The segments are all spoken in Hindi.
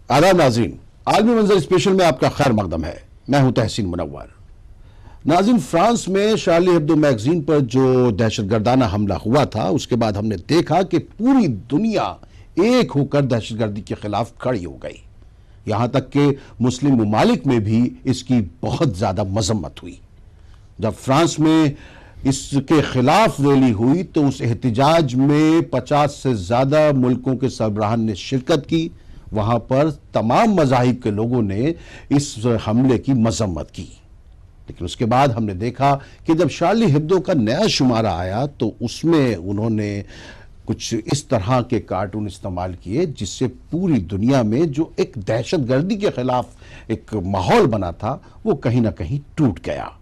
आदाब नाज़रीन, आलमी मंजर स्पेशल में आपका खैर मकदम है। मैं हूं तहसीन मुनव्वर। नाज़रीन, फ्रांस में शार्ली हेब्दो मैगजीन पर जो दहशतगर्दाना हमला हुआ था, उसके बाद हमने देखा कि पूरी दुनिया एक होकर दहशतगर्दी के खिलाफ खड़ी हो गई। यहां तक कि मुस्लिम ममालिक में भी इसकी बहुत ज्यादा मजम्मत हुई। जब फ्रांस में इसके खिलाफ रैली हुई तो उस एहतजाज में 50 से ज्यादा मुल्कों के सरबराहान ने शिरकत की। वहां पर तमाम मज़ाहिब के लोगों ने इस हमले की मजम्मत की। लेकिन उसके बाद हमने देखा कि जब शार्ली हेब्दो का नया शुमारा आया तो उसमें उन्होंने कुछ इस तरह के कार्टून इस्तेमाल किए जिससे पूरी दुनिया में जो एक दहशतगर्दी के खिलाफ एक माहौल बना था वो कहीं ना कहीं टूट गया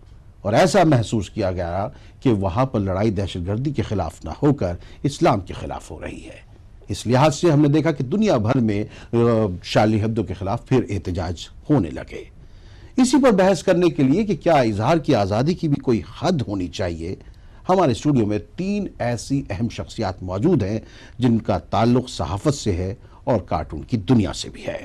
और ऐसा महसूस किया गया कि वहां पर लड़ाई दहशतगर्दी के खिलाफ ना होकर इस्लाम के खिलाफ हो रही है। इस लिहाज से हमने देखा कि दुनिया भर में शार्ली हेब्दो के खिलाफ फिर एहतजाज होने लगे। इसी पर बहस करने के लिए कि क्या इजहार की आज़ादी की भी कोई हद होनी चाहिए, हमारे स्टूडियो में 3 ऐसी अहम शख्सियात मौजूद हैं जिनका ताल्लुक सहाफ़त से है और कार्टून की दुनिया से भी है।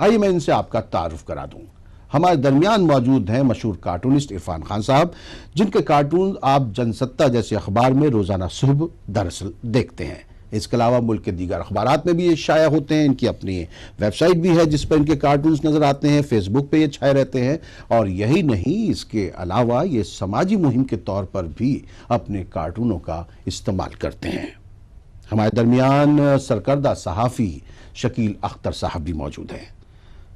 आइए मैं इनसे आपका तारुफ करा दूं। हमारे दरमियान मौजूद हैं मशहूर कार्टूनिस्ट इरफान खान साहब, जिनके कार्टून आप जनसत्ता जैसे अखबार में रोज़ाना सुबह दरअसल देखते हैं। इसके अलावा मुल्क के दीगर अखबारात में भी ये शाया होते हैं। इनकी अपनी वेबसाइट भी है जिस पर इनके कार्टून्स नज़र आते हैं। फेसबुक पे ये छाए रहते हैं और यही नहीं, इसके अलावा ये समाजी मुहिम के तौर पर भी अपने कार्टूनों का इस्तेमाल करते हैं। हमारे दरमियान सरकर्दा सहाफ़ी शकील अख्तर साहब भी मौजूद हैं।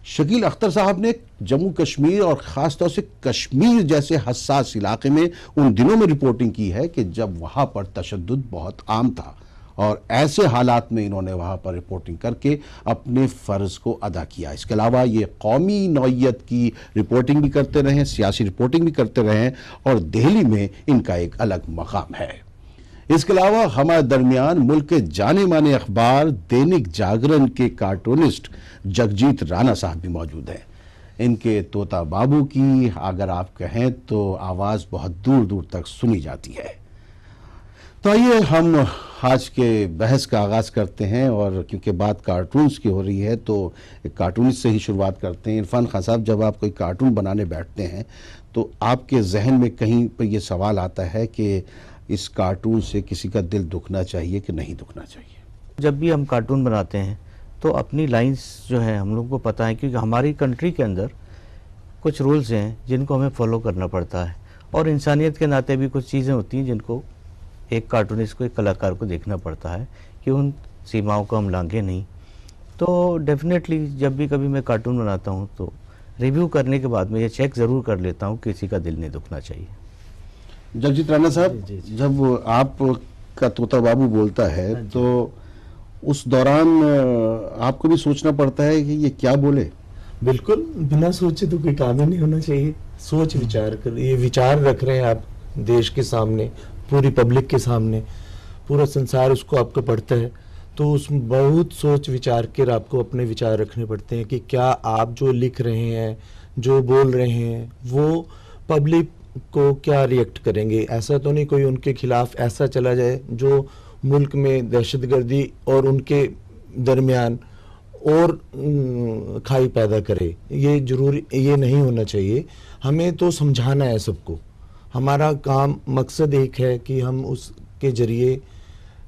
शकील अख्तर साहब ने जम्मू कश्मीर और ख़ास तौर से कश्मीर जैसे हसास इलाके में उन दिनों में रिपोर्टिंग की है कि जब वहाँ पर तशद्दुद बहुत आम था और ऐसे हालात में इन्होंने वहाँ पर रिपोर्टिंग करके अपने फ़र्ज़ को अदा किया। इसके अलावा ये कौमी नौइयत की रिपोर्टिंग भी करते रहे, सियासी रिपोर्टिंग भी करते रहे और दिल्ली में इनका एक अलग मकाम है। इसके अलावा हमारे दरमियान मुल्क के जाने माने अखबार दैनिक जागरण के कार्टूनिस्ट जगजीत राणा साहब भी मौजूद हैं। इनके तोता बाबू की अगर आप कहें तो आवाज़ बहुत दूर दूर तक सुनी जाती है। तो आइए हम आज के बहस का आगाज़ करते हैं और क्योंकि बात कार्टून्स की हो रही है तो एक कार्टूनिस्ट से ही शुरुआत करते हैं। इरफान खान साहब, जब आप कोई कार्टून बनाने बैठते हैं तो आपके जहन में कहीं पर यह सवाल आता है कि इस कार्टून से किसी का दिल दुखना चाहिए कि नहीं दुखना चाहिए? जब भी हम कार्टून बनाते हैं तो अपनी लाइंस जो है हम लोग को पता है, क्योंकि हमारी कंट्री के अंदर कुछ रूल्स हैं जिनको हमें फॉलो करना पड़ता है और इंसानियत के नाते भी कुछ चीज़ें होती हैं जिनको एक कार्टूनिस्ट को, एक कलाकार को देखना पड़ता है कि उन सीमाओं को हम लांघे नहीं। तो डेफिनेटली जब भी कभी मैं कार्टून बनाता हूँ तो रिव्यू करने के बाद मैं ये चेक ज़रूर कर लेता हूँ किसी का दिल नहीं दुखना चाहिए। जगजीत राणा साहब, जब आपका तोता बाबू बोलता है तो उस दौरान आपको भी सोचना पड़ता है कि ये क्या बोले? बिल्कुल, बिना सोचे तो कोई काम ही नहीं होना चाहिए। सोच विचार कर, ये विचार रख रहे हैं आप देश के सामने, पूरी पब्लिक के सामने, पूरा संसार उसको आपको पढ़ता है, तो उस बहुत सोच विचार कर आपको अपने विचार रखने पड़ते हैं कि क्या आप जो लिख रहे हैं, जो बोल रहे हैं, वो पब्लिक को क्या रिएक्ट करेंगे। ऐसा तो नहीं कोई उनके खिलाफ ऐसा चला जाए जो मुल्क में दहशतगर्दी और उनके दरमियान और खाई पैदा करे। ये जरूरी, ये नहीं होना चाहिए। हमें तो समझाना है सबको। हमारा काम, मकसद एक है कि हम उसके जरिए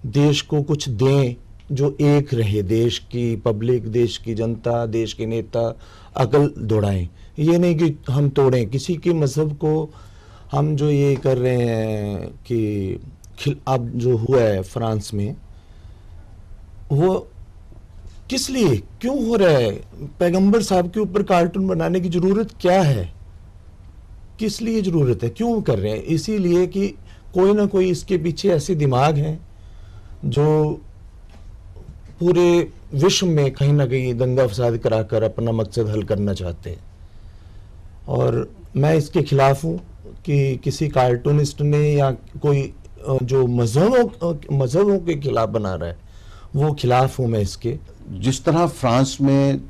देश को कुछ दें जो एक रहे, देश की पब्लिक, देश की जनता, देश के नेता अकल दौड़ाएं। ये नहीं कि हम तोड़ें किसी के मज़हब को। हम जो ये कर रहे हैं कि अब जो हुआ है फ्रांस में, वो किस लिए, क्यों हो रहा है? पैगंबर साहब के ऊपर कार्टून बनाने की ज़रूरत क्या है? किस लिए ज़रूरत है? क्यों कर रहे हैं? इसीलिए कि कोई ना कोई इसके पीछे ऐसे दिमाग हैं जो पूरे विश्व में कहीं ना कहीं दंगा फसाद कराकर अपना मकसद हल करना चाहते हैं। और मैं इसके खिलाफ हूँ कि किसी कार्टूनिस्ट ने या कोई जो मजहबों के खिलाफ बना रहा है, वो खिलाफ हूँ मैं इसके। जिस तरह फ्रांस में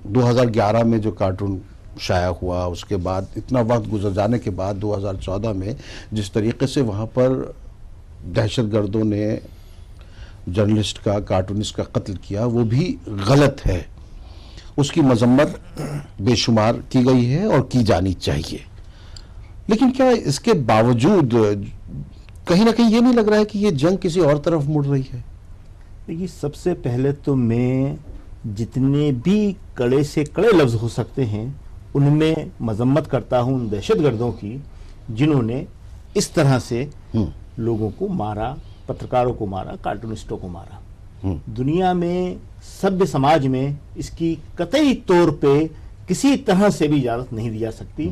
2011 में जो कार्टून शाया हुआ, उसके बाद इतना वक्त गुजर जाने के बाद 2014 में जिस तरीके से वहाँ पर दहशतगर्दों ने जर्नलिस्ट का, कार्टूनिस्ट का कत्ल किया, वो भी गलत है। उसकी मजम्मत बेशुमार की गई है और की जानी चाहिए, लेकिन क्या इसके बावजूद कहीं ना कहीं ये नहीं लग रहा है कि ये जंग किसी और तरफ मुड़ रही है? देखिए, सबसे पहले तो मैं जितने भी कड़े से कड़े लफ्ज हो सकते हैं उनमें मजम्मत करता हूं उन दहशतगर्दों की जिन्होंने इस तरह से लोगों को मारा, पत्रकारों को मारा, कार्टूनिस्टों को मारा। दुनिया में सभ्य समाज में इसकी कतई तौर पे किसी तरह से भी इजाजत नहीं दी जा सकती।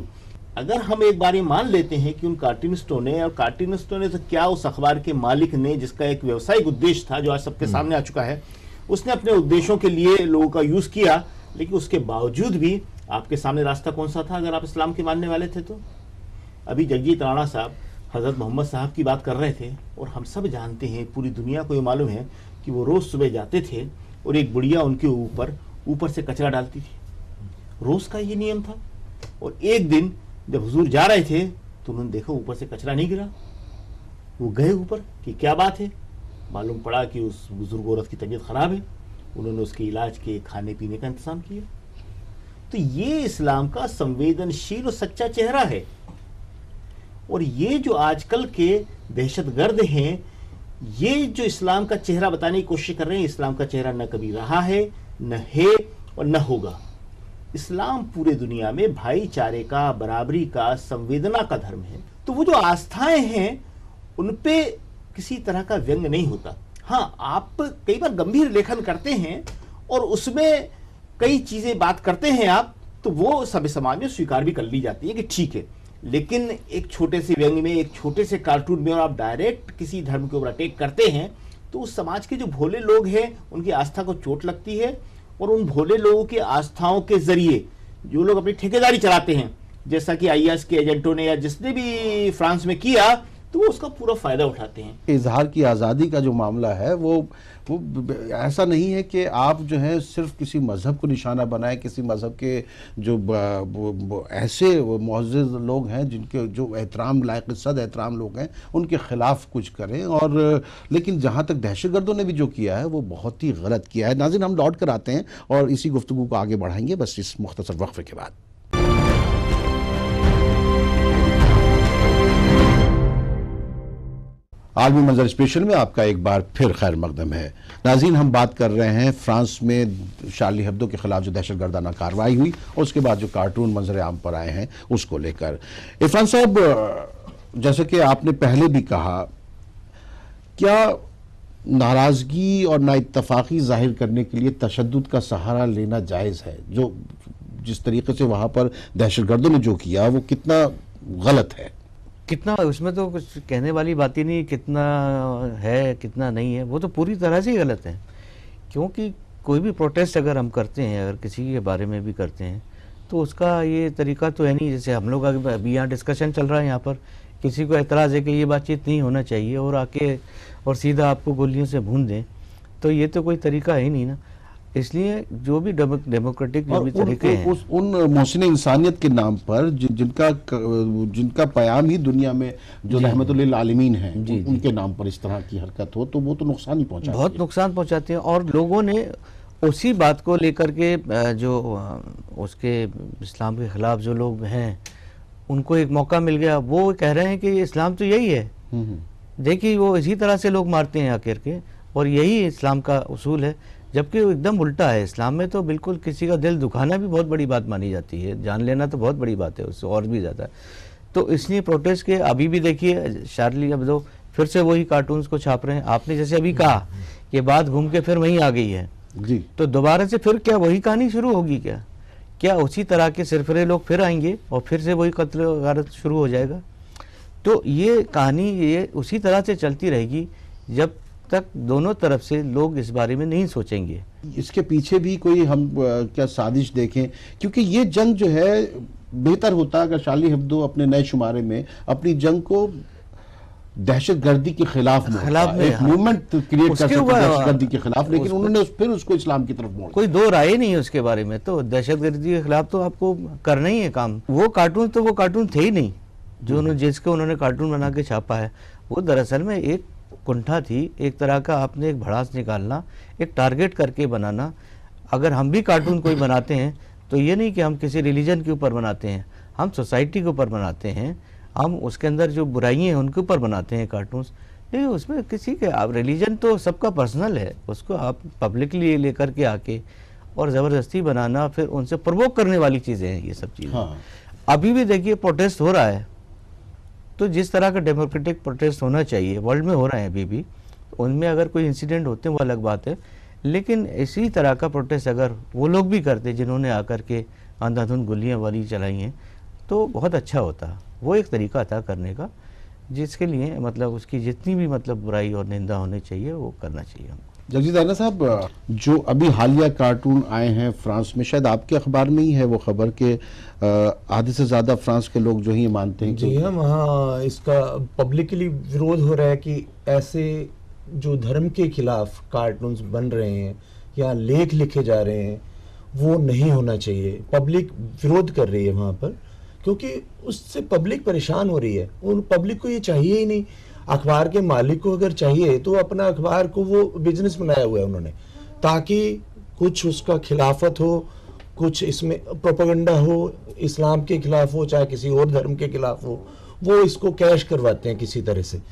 अगर हम एक बार ये मान लेते हैं कि उन कार्टूनिस्टों ने, और कार्टूनिस्टों ने तो क्या, उस अखबार के मालिक ने जिसका एक व्यावसायिक उद्देश्य था जो आज सबके सामने आ चुका है, उसने अपने उद्देश्यों के लिए लोगों का यूज किया, लेकिन उसके बावजूद भी आपके सामने रास्ता कौन सा था अगर आप इस्लाम के मानने वाले थे तो? अभी जगजीत राणा साहब हजरत मोहम्मद साहब की बात कर रहे थे, और हम सब जानते हैं, पूरी दुनिया को ये मालूम है कि वो रोज सुबह जाते थे और एक बुढ़िया उनके ऊपर से कचरा डालती थी। रोज का ये नियम था। और एक दिन जब हुजूर जा रहे थे तो उन्होंने देखा ऊपर से कचरा नहीं गिरा। वो गए ऊपर कि क्या बात है, मालूम पड़ा कि उस बुजुर्ग औरत की तबीयत खराब है। उन्होंने उसके इलाज के, खाने पीने का इंतजाम किया। तो ये इस्लाम का संवेदनशील और सच्चा चेहरा है। और ये जो आजकल के दहशतगर्द हैं, ये जो इस्लाम का चेहरा बताने की कोशिश कर रहे हैं, इस्लाम का चेहरा न कभी रहा है, न है और न होगा। इस्लाम पूरे दुनिया में भाईचारे का, बराबरी का, संवेदना का धर्म है। तो वो जो आस्थाएं हैं उन पे किसी तरह का व्यंग नहीं होता। हाँ, आप कई बार गंभीर लेखन करते हैं और उसमें कई चीजें बात करते हैं आप, तो वो सभ्य समाज में स्वीकार भी कर ली जाती है कि ठीक है। लेकिन एक छोटे से व्यंग में, एक छोटे से कार्टून में और आप डायरेक्ट किसी धर्म के ऊपर अटैक करते हैं तो उस समाज के जो भोले लोग हैं उनकी आस्था को चोट लगती है। और उन भोले लोगों की आस्थाओं के जरिए जो लोग अपनी ठेकेदारी चलाते हैं, जैसा कि आईएस के एजेंटों ने या जिसने भी फ्रांस में किया, तो वो उसका पूरा फायदा उठाते हैं। इजहार की आज़ादी का जो मामला है वो ऐसा नहीं है कि आप जो है सिर्फ किसी मज़हब को निशाना बनाएं, किसी मज़हब के जो ऐसे मुअज़्ज़िज़ लोग हैं जिनके जो एहतराम लायक सद एहतराम लोग हैं उनके ख़िलाफ़ कुछ करें। और लेकिन जहाँ तक दहशतगर्दों ने भी जो किया है वो बहुत ही गलत किया है। नाज़रीन, हम लौट कर आते हैं और इसी गुफ्तगू को आगे बढ़ाएंगे बस इस मुख्तसर वक्फे के बाद। आलमी मंजर स्पेशल में आपका एक बार फिर खैर मकदम है। नाज़रीन, हम बात कर रहे हैं फ्रांस में शार्ली हेब्दो के खिलाफ जो दहशतगर्दाना कार्रवाई हुई और उसके बाद जो कार्टून मंजर आम पर आए हैं उसको लेकर। इरफान साहब, जैसे कि आपने पहले भी कहा, क्या नाराज़गी और नाइत्तफ़ाक़ी ज़ाहिर करने के लिए तशद्दुद का सहारा लेना जायज़ है? जो जिस तरीके से वहाँ पर दहशतगर्दों ने जो किया वो कितना गलत है? कितना, उसमें तो कुछ कहने वाली बात ही नहीं, कितना है कितना नहीं है, वो तो पूरी तरह से ही गलत है। क्योंकि कोई भी प्रोटेस्ट अगर हम करते हैं, अगर किसी के बारे में भी करते हैं, तो उसका ये तरीका तो है नहीं। जैसे हम लोग अभी यहाँ डिस्कशन चल रहा है, यहाँ पर किसी को एतराज़ है कि ये बातचीत नहीं होना चाहिए और आके और सीधा आपको गोलियों से भून दें, तो ये तो कोई तरीका है ही नहीं ना। इसलिए जो भी डेमोक्रेटिक जो भी तरीके हैं, उन मोहसिन इंसानियत के नाम पर जिनका पयाम ही दुनिया में जो रहमतुल लिल आलमीन है, उनके नाम पर इस तरह की हरकत हो तो वो तो नुकसान ही पहुंचाती है, बहुत नुकसान पहुंचाते हैं। और लोगों ने उसी बात को लेकर के जो उसके इस्लाम के खिलाफ जो लोग हैं उनको एक मौका मिल गया, वो कह रहे हैं कि इस्लाम तो यही है। देखिए, वो इसी तरह से लोग मारते हैं आखिर के, और यही इस्लाम का उसूल है। जबकि वो एकदम उल्टा है। इस्लाम में तो बिल्कुल किसी का दिल दुखाना भी बहुत बड़ी बात मानी जाती है, जान लेना तो बहुत बड़ी बात है, उससे और भी ज़्यादा। तो इसलिए प्रोटेस्ट के अभी भी देखिए शार्ली हेब्दो फिर से वही कार्टून्स को छाप रहे हैं। आपने जैसे अभी कहा कि बात घूम के फिर वहीं आ गई है जी, तो दोबारा से फिर क्या वही कहानी शुरू होगी? क्या उसी तरह के सिरफिरे लोग फिर आएंगे और फिर से वही कत्ल गारत शुरू हो जाएगा? तो ये कहानी ये उसी तरह से चलती रहेगी जब तक दोनों तरफ से लोग इस बारे में नहीं सोचेंगे। इसके पीछे भी कोई हम क्या साजिश देखें? क्योंकि ये जंग जो है बेहतर होता अगर शार्ली हेब्दो अपने नए शुमारे में अपनी जंग को दहशतगर्दी के खिलाफ एक मूवमेंट क्रिएट कर सकते दहशतगर्दी के खिलाफ, लेकिन उन्होंने फिर उसको इस्लाम की तरफ मोड़। कोई दो राय नहीं है उसके बारे में। तो दहशतगर्दी के खिलाफ तो आपको करना ही है काम। वो कार्टून थे ही नहीं जो जिसको उन्होंने कार्टून बना के छापा है। वो दरअसल में एक कुंठा थी, एक तरह का आपने एक भड़ास निकालना, एक टारगेट करके बनाना। अगर हम भी कार्टून कोई बनाते हैं तो ये नहीं कि हम किसी रिलीजन के ऊपर बनाते हैं, हम सोसाइटी के ऊपर बनाते हैं, हम उसके अंदर जो बुराइयां हैं उनके ऊपर बनाते हैं कार्टून्स। नहीं, उसमें किसी के, आप रिलीजन तो सबका पर्सनल है, उसको आप पब्लिकली लेकर के आके और ज़बरदस्ती बनाना, फिर उनसे प्रवोक करने वाली चीज़ें हैं ये सब चीज़ें। हाँ। अभी भी देखिए प्रोटेस्ट हो रहा है, तो जिस तरह का डेमोक्रेटिक प्रोटेस्ट होना चाहिए वर्ल्ड में हो रहे हैं अभी भी, उनमें अगर कोई इंसिडेंट होते हैं वो अलग बात है, लेकिन इसी तरह का प्रोटेस्ट अगर वो लोग भी करते जिन्होंने आकर के अंधाधुंध गोलियां वाली चलाई हैं तो बहुत अच्छा होता। वो एक तरीका था करने का, जिसके लिए मतलब उसकी जितनी भी मतलब बुराई और निंदा होनी चाहिए वो करना चाहिए हमको। जगजीत राणा साहब, जो अभी हालिया कार्टून आए हैं फ्रांस में, शायद आपके अखबार में ही है वो खबर के आधे से ज्यादा फ्रांस के लोग जो ही मानते हैं जी हाँ, वहाँ इसका पब्लिकली विरोध हो रहा है कि ऐसे जो धर्म के खिलाफ कार्टून्स बन रहे हैं या लेख लिखे जा रहे हैं वो नहीं होना चाहिए। पब्लिक विरोध कर रही है वहाँ पर, क्योंकि उससे पब्लिक परेशान हो रही है। उन पब्लिक को ये चाहिए ही नहीं। अखबार के मालिक को अगर चाहिए तो अपना अखबार को वो बिजनेस बनाया हुआ है उन्होंने, ताकि कुछ उसका खिलाफत हो, कुछ इसमें प्रोपेगेंडा हो, इस्लाम के खिलाफ हो चाहे किसी और धर्म के खिलाफ हो, वो इसको कैश करवाते हैं किसी तरह से।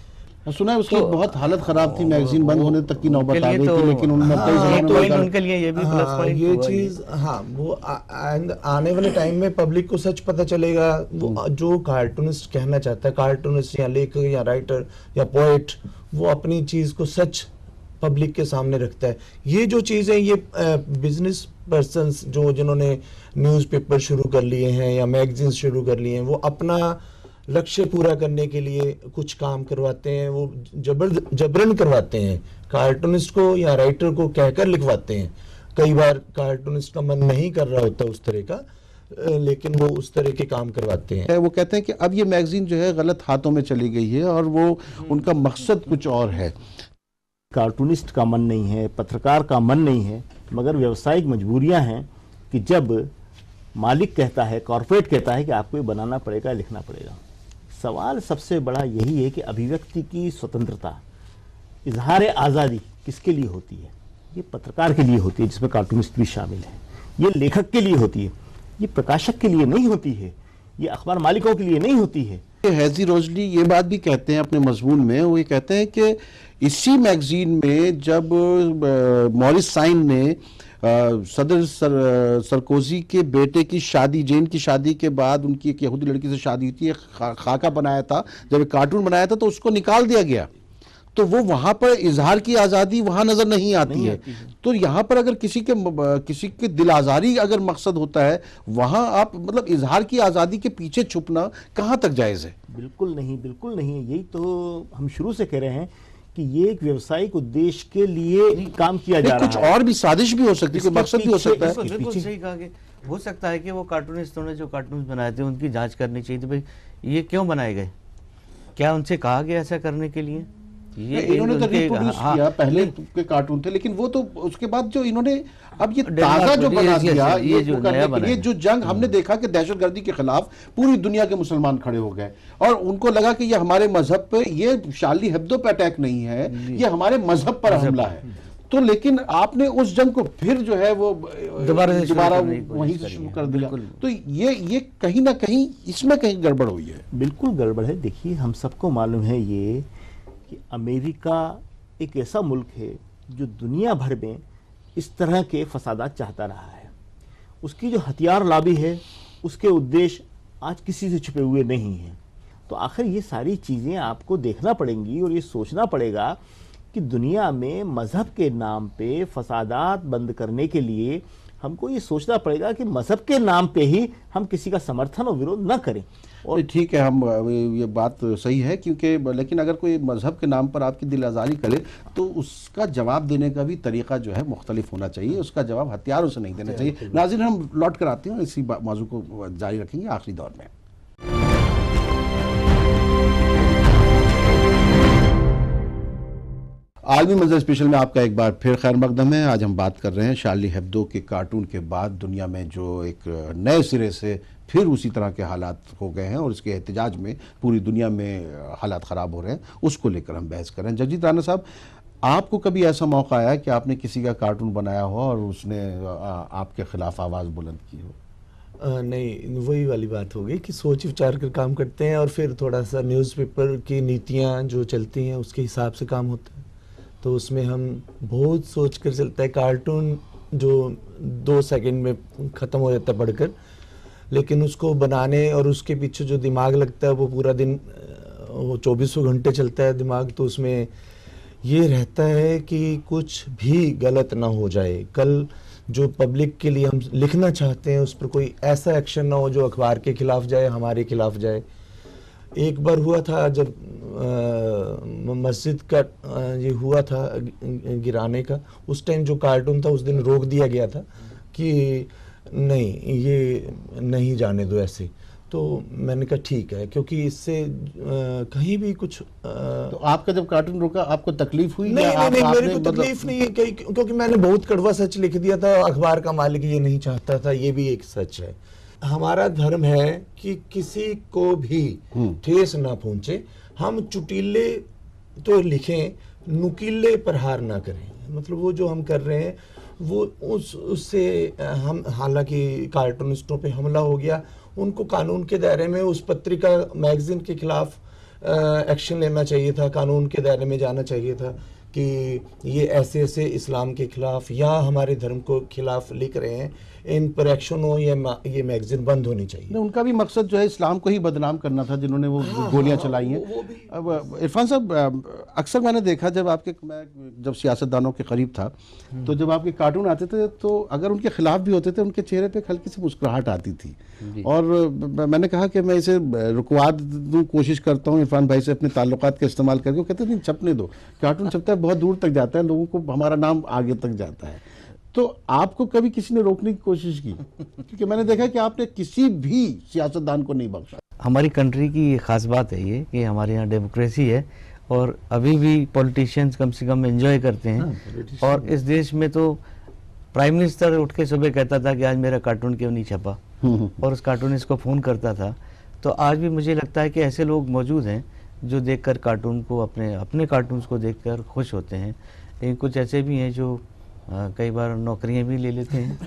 सुना है उसकी बहुत हालत खराब थी, मैगजीन बंद होने तक की नौबत आ गई थी, लेकिन उन्होंने कई जगहों में उनके लिए ये भी प्लस पॉइंट ये चीज, हाँ, वो आने वाले टाइम में पब्लिक को सच पता चलेगा। वो जो कार्टूनिस्ट कहना चाहता है, कार्टूनिस्ट या लेखक या राइटर या पोएट, वो अपनी चीज को सच पब्लिक के सामने रखता है। ये जो चीज है, ये बिजनेस पर्सन्स जो जिन्होंने न्यूज़पेपर शुरू कर लिए हैं या मैगजीन शुरू कर लिए हैं, वो अपना लक्ष्य पूरा करने के लिए कुछ काम करवाते हैं, वो जबरन करवाते हैं। कार्टूनिस्ट को या राइटर को कहकर लिखवाते हैं। कई बार कार्टूनिस्ट का मन नहीं कर रहा होता उस तरह का, लेकिन वो उस तरह के काम करवाते हैं। वो कहते हैं कि अब ये मैगजीन जो है गलत हाथों में चली गई है और वो उनका मकसद कुछ और है। कार्टूनिस्ट का मन नहीं है, पत्रकार का मन नहीं है, मगर व्यावसायिक मजबूरियां हैं कि जब मालिक कहता है, कॉर्पोरेट कहता है कि आपको ये बनाना पड़ेगा, लिखना पड़ेगा। सवाल सबसे बड़ा यही है कि अभिव्यक्ति की स्वतंत्रता, इजहार आज़ादी किसके लिए होती है? ये पत्रकार के लिए होती है, जिसमें कार्टूनिस्ट भी शामिल है। ये लेखक के लिए होती है, ये प्रकाशक के लिए नहीं होती है, ये अखबार मालिकों के लिए नहीं होती है। हैजी रोजली ये बात भी कहते हैं अपने मजमून में, वो ये कहते हैं कि इसी मैगजीन में जब मॉरिस साइन ने सदर सरकोजी के बेटे की शादी, जेन की शादी के बाद उनकी एक यहूदी लड़की से शादी हुई थी, एक खाका बनाया था, जब एक कार्टून बनाया था तो उसको निकाल दिया गया। तो वो वहां पर इजहार की आज़ादी वहां नजर नहीं आती है। तो यहाँ पर अगर किसी के दिल आज़ारी अगर मकसद होता है, वहां आप मतलब इजहार की आज़ादी के पीछे छुपना कहाँ तक जायज़ है? बिल्कुल नहीं, बिल्कुल नहीं है। यही तो हम शुरू से कह रहे हैं कि ये एक व्यावसायिक उद्देश्य के लिए काम किया जा रहा है। कुछ और भी साजिश भी हो सकती है, मकसद भी हो सकता है। बिल्कुल सही कहा कि हो सकता है कि वो कार्टूनिस्टों ने जो कार्टून बनाए थे उनकी जांच करनी चाहिए थी, भाई ये क्यों बनाए गए, क्या उनसे कहा गया ऐसा करने के लिए? ये इन्होंने तो रिप्रोड्यूस किया, पहले के कार्टून थे, लेकिन वो तो उसके बाद जो इन्होंने अब ये ताजा जो बना दिया, ये जो करने के लिए जो जंग हमने देखा कि दहशतगर्दी के खिलाफ पूरी दुनिया के मुसलमान खड़े हो गए और उनको लगा कि ये हमारे मजहब पे, ये शार्ली हेब्दो पे अटैक नहीं है, ये हमारे मजहब पर हमला है। तो लेकिन आपने उस जंग को फिर जो है वो दोबारा वहीं से शुरू कर दिया। तो ये कहीं ना कहीं इसमें कहीं गड़बड़ हुई है। बिल्कुल गड़बड़ है। देखिए, हम सबको मालूम है ये कि अमेरिका एक ऐसा मुल्क है जो दुनिया भर में इस तरह के फसादात चाहता रहा है। उसकी जो हथियार लॉबी है, उसके उद्देश्य आज किसी से छुपे हुए नहीं हैं। तो आखिर ये सारी चीज़ें आपको देखना पड़ेंगी और ये सोचना पड़ेगा कि दुनिया में मज़हब के नाम पे फसादात बंद करने के लिए हमको ये सोचना पड़ेगा कि मज़हब के नाम पे ही हम किसी का समर्थन और विरोध न करें। और ठीक है, हम ये बात सही है, क्योंकि लेकिन अगर कोई मजहब के नाम पर आपकी दिल आज़ारी करे तो उसका जवाब देने का भी तरीका जो है मुख्तलिफ होना चाहिए। उसका जवाब हथियारों से नहीं देना चाहिए। नाज़रीन, हम लौट कर आते हैं, इसी मौजू को जारी रखेंगे आखिरी दौर में। आलमी मंजर स्पेशल में आपका एक बार फिर खैर मकदम है। आज हम बात कर रहे हैं शार्ली हेब्दो के कार्टून के बाद दुनिया में जो एक नए सिरे से फिर उसी तरह के हालात हो गए हैं और इसके एहतजाज में पूरी दुनिया में हालात ख़राब हो रहे हैं, उसको लेकर हम बहस कर रहे हैं। जगजीत राणा साहब, आपको कभी ऐसा मौका आया कि आपने किसी का कार्टून बनाया हो और उसने आपके खिलाफ आवाज़ बुलंद की हो? नहीं, वही वाली बात हो गई कि सोच विचार कर काम करते हैं और फिर थोड़ा सा न्यूज़पेपर की नीतियाँ जो चलती हैं उसके हिसाब से काम होता है, तो उसमें हम बहुत सोच कर चलता है। कार्टून जो 2 सेकंड में ख़त्म हो जाता है पढ़कर, लेकिन उसको बनाने और उसके पीछे जो दिमाग लगता है वो पूरा दिन, वो 24 घंटे चलता है दिमाग, तो उसमें ये रहता है कि कुछ भी गलत ना हो जाए। कल जो पब्लिक के लिए हम लिखना चाहते हैं उस पर कोई ऐसा एक्शन ना हो जो अखबार के खिलाफ जाए, हमारे खिलाफ जाए। एक बार हुआ था जब मस्जिद का ये हुआ था गिराने का, उस टाइम जो कार्टून था उस दिन रोक दिया गया था कि नहीं, ये नहीं जाने दो ऐसे। तो मैंने कहा ठीक है, क्योंकि इससे कहीं भी कुछ तो आपका जब कार्टून रोका आपको तकलीफ हुई? नहीं, या नहीं, आपने मेरे को तकलीफ नहीं है, क्योंकि मैंने बहुत कड़वा सच लिख दिया था। अखबार का मालिक ये नहीं चाहता था, ये भी एक सच है। हमारा धर्म है कि किसी को भी ठेस ना पहुंचे। हम चुटीले तो लिखें, नुकीले प्रहार ना करें। मतलब वो जो हम कर रहे हैं वो उससे हम, हालांकि कार्टूनिस्टों पे हमला हो गया, उनको कानून के दायरे में उस पत्रिका मैगजीन के खिलाफ एक्शन लेना चाहिए था, कानून के दायरे में जाना चाहिए था कि ये ऐसे ऐसे इस्लाम के खिलाफ या हमारे धर्म को खिलाफ लिख रहे हैं, इन पर एक्शन हो, ये मैगजीन बंद होनी चाहिए। उनका भी मकसद जो है इस्लाम को ही बदनाम करना था, जिन्होंने वो गोलियां चलाई हैं। अब इरफान साहब, अक्सर मैंने देखा मैं जब सियासतदानों के करीब था तो जब आपके कार्टून आते थे तो अगर उनके खिलाफ भी होते थे उनके चेहरे पे हल्की सी मुस्कुराहट आती थी। और मैंने कहा कि मैं इसे रुकवा दूँ, कोशिश करता हूँ इरफान भाई से अपने ताल्लुकात का इस्तेमाल करके। वो कहते नहीं, छपने दो, कार्टून छपता है बहुत दूर तक जाता है, लोगों को हमारा नाम आगे तक जाता है। तो आपको कभी किसी ने रोकने की कोशिश की? क्योंकि मैंने देखा कि आपने किसी भी सियासतदान को नहीं बख्शा। हमारी कंट्री की ये खास बात है ये कि हमारे यहाँ डेमोक्रेसी है और अभी भी पॉलिटिशियंस कम से कम एंजॉय करते हैं। और इस देश में तो प्राइम मिनिस्टर उठ के सुबह कहता था कि आज मेरा कार्टून क्यों नहीं छपा, और उस कार्टूनिस्ट को फ़ोन करता था। तो आज भी मुझे लगता है कि ऐसे लोग मौजूद हैं जो देखकर कार्टून को, अपने कार्टून्स को देखकर खुश होते हैं। लेकिन कुछ ऐसे भी हैं जो कई बार नौकरियां भी ले लेते हैं।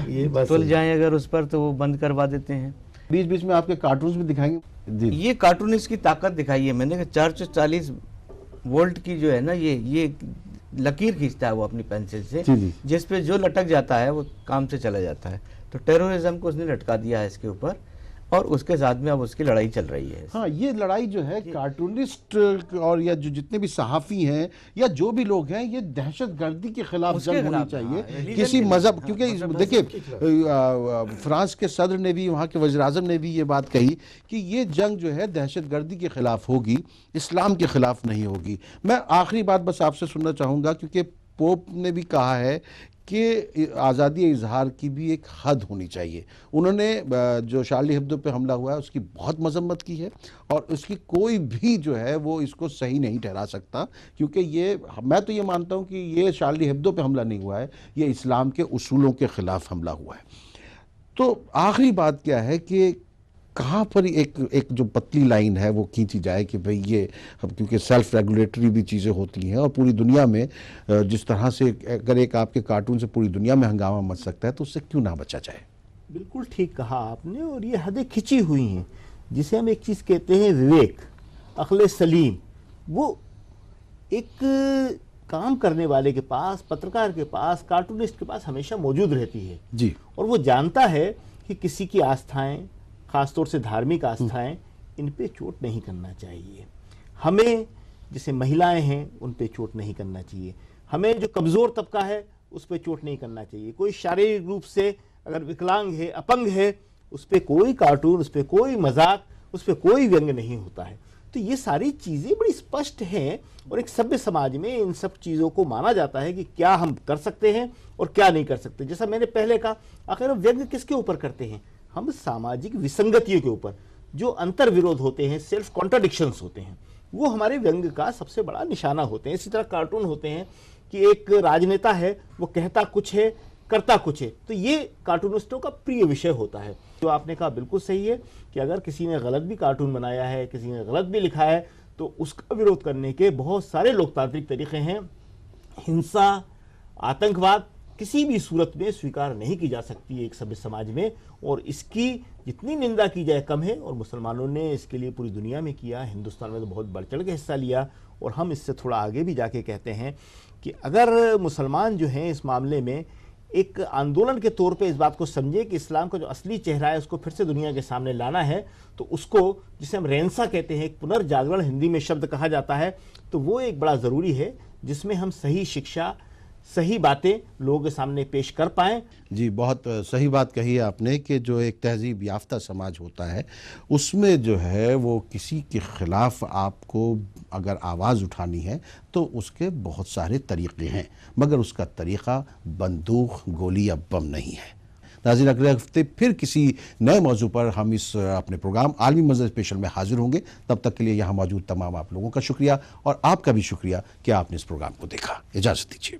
ये बात तुल जाएं अगर उस पर तो वो बंद करवा देते हैं। बीच बीच में आपके कार्टून्स भी दिखाएंगे जी? ये कार्टूनिस्ट की ताकत दिखाई है मैंने। 440 वोल्ट की जो है ना, ये लकीर खींचता है वो अपनी पेंसिल से, जिस पे जो लटक जाता है वो काम से चला जाता है। तो टेररिज्म को उसने लटका दिया है इसके ऊपर, और उसके साथ में अब उसकी लड़ाई चल रही है। हाँ, ये लड़ाई जो है कार्टूनिस्ट और या जो जितने भी सहाफ़ी हैं या जो भी लोग हैं, ये दहशतगर्दी के खिलाफ जंग होनी चाहिए, किसी मजहब। क्योंकि देखिए, फ्रांस के सदर ने भी, वहाँ के वज़ीर-ए-आज़म ने भी ये बात कही कि ये जंग जो है दहशतगर्दी के खिलाफ होगी, इस्लाम के खिलाफ नहीं होगी। मैं आखिरी बात बस आपसे सुनना चाहूँगा, क्योंकि पोप ने भी कहा है कि आज़ादी इजहार की भी एक हद होनी चाहिए। उन्होंने जो शार्ली हेब्दो पे हमला हुआ है उसकी बहुत मजम्मत की है, और उसकी कोई भी जो है वो इसको सही नहीं ठहरा सकता, क्योंकि ये, मैं तो ये मानता हूँ कि ये शार्ली हेब्दो पे हमला नहीं हुआ है, ये इस्लाम के उसूलों के ख़िलाफ़ हमला हुआ है। तो आखिरी बात क्या है कि कहाँ पर एक जो पतली लाइन है वो खींची जाए कि भाई ये, क्योंकि सेल्फ रेगुलेटरी भी चीज़ें होती हैं, और पूरी दुनिया में जिस तरह से अगर एक आपके कार्टून से पूरी दुनिया में हंगामा मच सकता है तो उससे क्यों ना बचा जाए? बिल्कुल ठीक कहा आपने, और ये हदें खिंची हुई हैं, जिसे हम एक चीज़ कहते हैं विवेक, अक्ल सलीम। वो एक काम करने वाले के पास, पत्रकार के पास, कार्टूनिस्ट के पास हमेशा मौजूद रहती है जी। और वो जानता है कि किसी की आस्थाएं, खासतौर से धार्मिक आस्थाएं, इन पे चोट नहीं करना चाहिए। हमें जैसे महिलाएं हैं उन पे चोट नहीं करना चाहिए, हमें जो कमज़ोर तबका है उस पे चोट नहीं करना चाहिए, कोई शारीरिक रूप से अगर विकलांग है, अपंग है, उस पे कोई कार्टून, उस पे कोई मजाक, उस पे कोई व्यंग नहीं होता है। तो ये सारी चीज़ें बड़ी स्पष्ट हैं, और एक सभ्य समाज में इन सब चीज़ों को माना जाता है कि क्या हम कर सकते हैं और क्या नहीं कर सकते। जैसा मैंने पहले कहा, आखिर हम व्यंग किसके ऊपर करते हैं? हम सामाजिक विसंगतियों के ऊपर, जो अंतर विरोध होते हैं, सेल्फ कॉन्ट्राडिक्शंस होते हैं, वो हमारे व्यंग का सबसे बड़ा निशाना होते हैं। इसी तरह कार्टून होते हैं कि एक राजनेता है, वो कहता कुछ है, करता कुछ है, तो ये कार्टूनिस्टों का प्रिय विषय होता है। जो आपने कहा बिल्कुल सही है कि अगर किसी ने गलत भी कार्टून बनाया है, किसी ने गलत भी लिखा है, तो उसका विरोध करने के बहुत सारे लोकतांत्रिक तरीके हैं। हिंसा, आतंकवाद किसी भी सूरत में स्वीकार नहीं की जा सकती है एक सभ्य समाज में, और इसकी जितनी निंदा की जाए कम है। और मुसलमानों ने इसके लिए पूरी दुनिया में किया, हिंदुस्तान में तो बहुत बढ़ चढ़ के हिस्सा लिया। और हम इससे थोड़ा आगे भी जाके कहते हैं कि अगर मुसलमान जो हैं इस मामले में एक आंदोलन के तौर पे इस बात को समझे कि इस्लाम का जो असली चेहरा है उसको फिर से दुनिया के सामने लाना है, तो उसको, जिसे हम रेंसा कहते हैं, एक पुनर्जागरण हिंदी में शब्द कहा जाता है, तो वो एक बड़ा ज़रूरी है जिसमें हम सही शिक्षा, सही बातें लोगों के सामने पेश कर पाएं। जी, बहुत सही बात कही है आपने कि जो एक तहजीब याफ्ता समाज होता है उसमें जो है वो किसी के ख़िलाफ़ आपको अगर आवाज़ उठानी है तो उसके बहुत सारे तरीक़े हैं, मगर उसका तरीक़ा बंदूक, गोली या बम नहीं है। नाज़रीन, अगले हफ्ते फिर किसी नए मौजू पर हम इस अपने प्रोग्राम आलमी मंजर स्पेशल में हाजिर होंगे। तब तक के लिए यहाँ मौजूद तमाम आप लोगों का शुक्रिया और आपका भी शुक्रिया कि आपने इस प्रोग्राम को देखा। इजाज़त दीजिए।